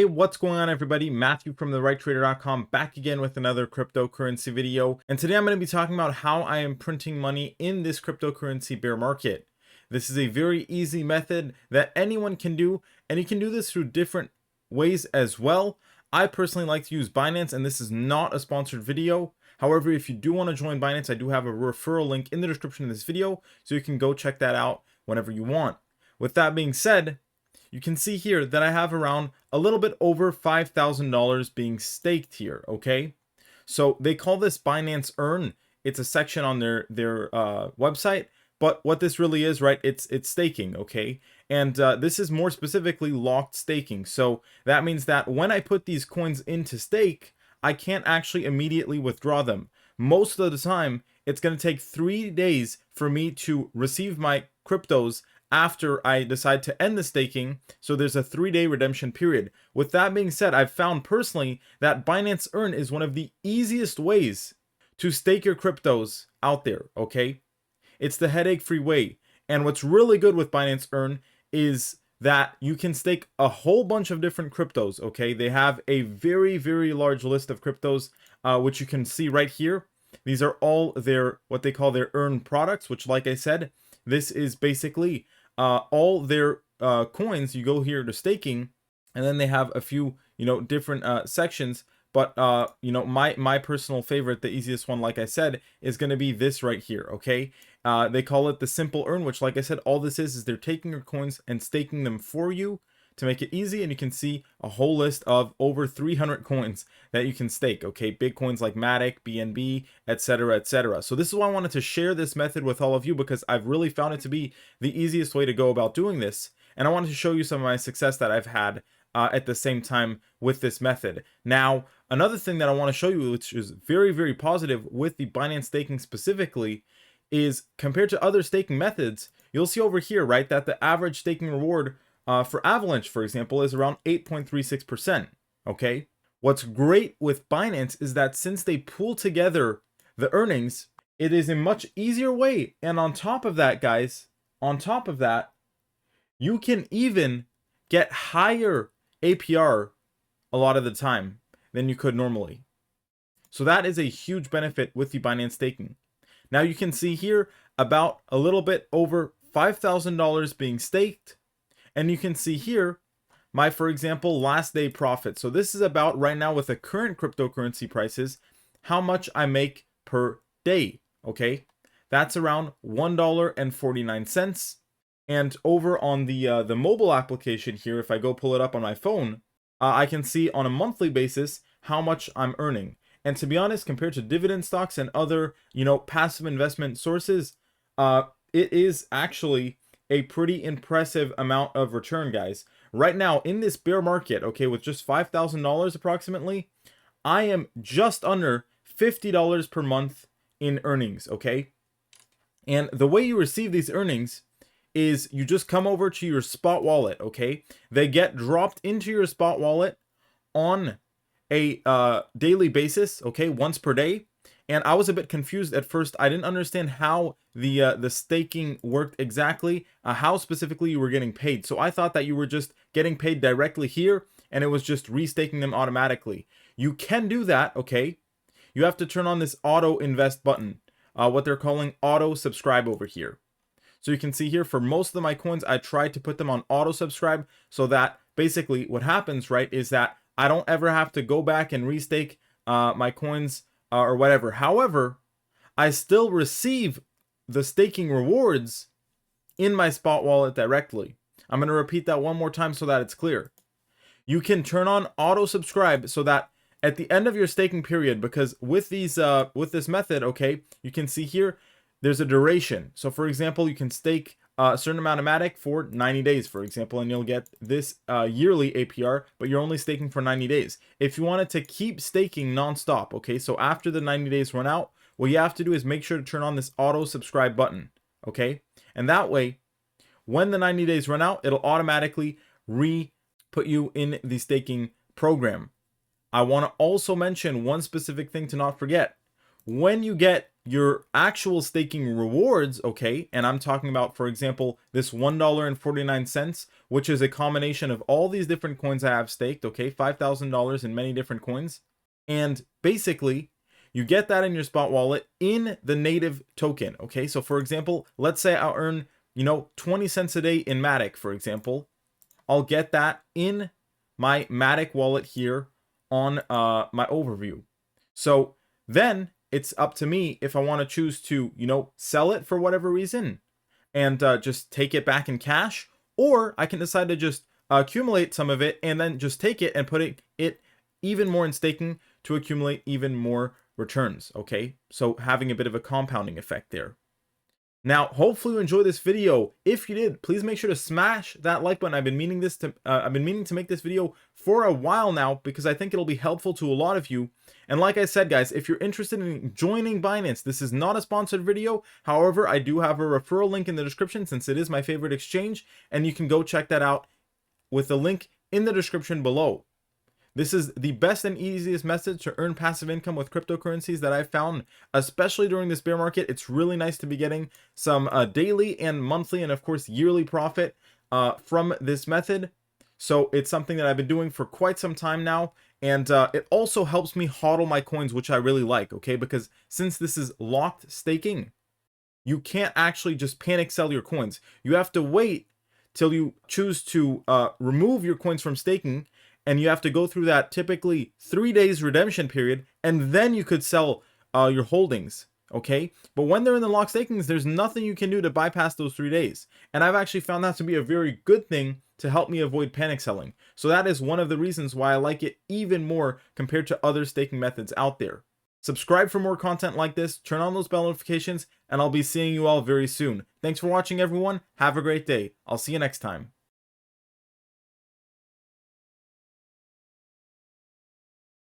Hey, what's going on everybody? Matthew from therighttrader.com back again with another cryptocurrency video. And today I'm going to be talking about how I am printing money in this cryptocurrency bear market. This is a very easy method that anyone can do, and you can do this through different ways as well. I personally like to use Binance, and this is not a sponsored video. However, if you do want to join Binance, I do have a referral link in the description of this video, so you can go check that out whenever you want. With that being said, you can see here that I have around a little bit over $5,000 being staked here, okay? So they call this Binance Earn. It's a section on their website, but what this really is, right, it's staking, okay? And this is more specifically locked staking. So that means that when I put these coins into stake, I can't actually immediately withdraw them. Most of the time, it's going to take 3 days for me to receive my cryptos after I decide to end the staking. So there's a 3-day redemption period. With that being said, I've found personally that Binance Earn is one of the easiest ways to stake your cryptos out there, okay? It's the headache-free way. And what's really good with Binance Earn is that you can stake a whole bunch of different cryptos, okay? They have a very, very large list of cryptos, which you can see right here. These are all their, what they call their earn products, which, like I said, this is basically all their coins. You go here to staking, and then they have a few, different sections. But my personal favorite, the easiest one, like I said, is going to be this right here. Okay, they call it the simple earn, which, like I said, all this is they're taking your coins and staking them for you to make it easy. And you can see a whole list of over 300 coins that you can stake. Okay, big coins like Matic, BNB, etc., etc. So this is why I wanted to share this method with all of you, because I've really found it to be the easiest way to go about doing this. And I wanted to show you some of my success that I've had at the same time with this method. Now, another thing that I want to show you, which is very, very positive with the Binance staking specifically, is compared to other staking methods, you'll see over here, right, that the average staking reward for Avalanche, for example, is around 8.36%. Okay. What's great with Binance is that since they pool together the earnings, it is a much easier way. And on top of that, guys, on top of that, you can even get higher APR a lot of the time than you could normally. So that is a huge benefit with the Binance staking. Now you can see here about a little bit over $5,000 being staked. And you can see here my, for example, last day profit. So this is about right now with the current cryptocurrency prices, how much I make per day. Okay, that's around $1.49. And over on the mobile application here, if I go pull it up on my phone, I can see on a monthly basis how much I'm earning. And to be honest, compared to dividend stocks and other, passive investment sources, it is actually a pretty impressive amount of return, guys. Right now in this bear market, okay, with just $5,000 approximately, I am just under $50 per month in earnings, okay? And the way you receive these earnings is you just come over to your spot wallet, okay? They get dropped into your spot wallet on a daily basis, okay, once per day. And I was a bit confused at first. I didn't understand how the staking worked exactly, how specifically you were getting paid. So I thought that you were just getting paid directly here, and it was just restaking them automatically. You can do that, okay? You have to turn on this auto invest button, what they're calling auto subscribe over here. So you can see here for most of my coins, I tried to put them on auto subscribe so that basically what happens, right, is that I don't ever have to go back and restake my coins or whatever. However, I still receive the staking rewards in my spot wallet directly. I'm going to repeat that one more time so that it's clear. You can turn on auto subscribe so that at the end of your staking period, because with these with this method, okay, you can see here there's a duration. So for example, you can stake a certain amount of Matic for 90 days, for example, and you'll get this yearly APR, but you're only staking for 90 days. If you wanted to keep staking nonstop, okay, so after the 90 days run out, what you have to do is make sure to turn on this auto subscribe button, okay? And that way, when the 90 days run out, it'll automatically put you in the staking program. I want to also mention one specific thing to not forget. When you get your actual staking rewards, okay, and I'm talking about, for example, this $1.49, which is a combination of all these different coins I have staked, okay, $5,000 in many different coins. And basically, you get that in your spot wallet in the native token, okay? So for example, let's say I earn, 20 cents a day in Matic, for example. I'll get that in my Matic wallet here on my overview. So then it's up to me if I want to choose to, sell it for whatever reason and just take it back in cash, or I can decide to just accumulate some of it and then just take it and put it even more in staking to accumulate even more returns. Okay, so having a bit of a compounding effect there. Now, hopefully you enjoyed this video. If you did, please make sure to smash that like button. I've been meaning to make this video for a while now because I think it'll be helpful to a lot of you. And like I said, guys, if you're interested in joining Binance, this is not a sponsored video. However, I do have a referral link in the description since it is my favorite exchange, and you can go check that out with the link in the description below. This is the best and easiest method to earn passive income with cryptocurrencies that I've found, especially during this bear market. It's really nice to be getting some daily and monthly and of course yearly profit from this method. So it's something that I've been doing for quite some time now. And it also helps me hodl my coins, which I really like, okay? Because since this is locked staking, you can't actually just panic sell your coins. You have to wait till you choose to remove your coins from staking, and you have to go through that typically 3 days redemption period, and then you could sell your holdings, okay? But when they're in the locked stakings, there's nothing you can do to bypass those 3 days. And I've actually found that to be a very good thing to help me avoid panic selling. So that is one of the reasons why I like it even more compared to other staking methods out there. Subscribe for more content like this, turn on those bell notifications, and I'll be seeing you all very soon. Thanks for watching, everyone. Have a great day. I'll see you next time.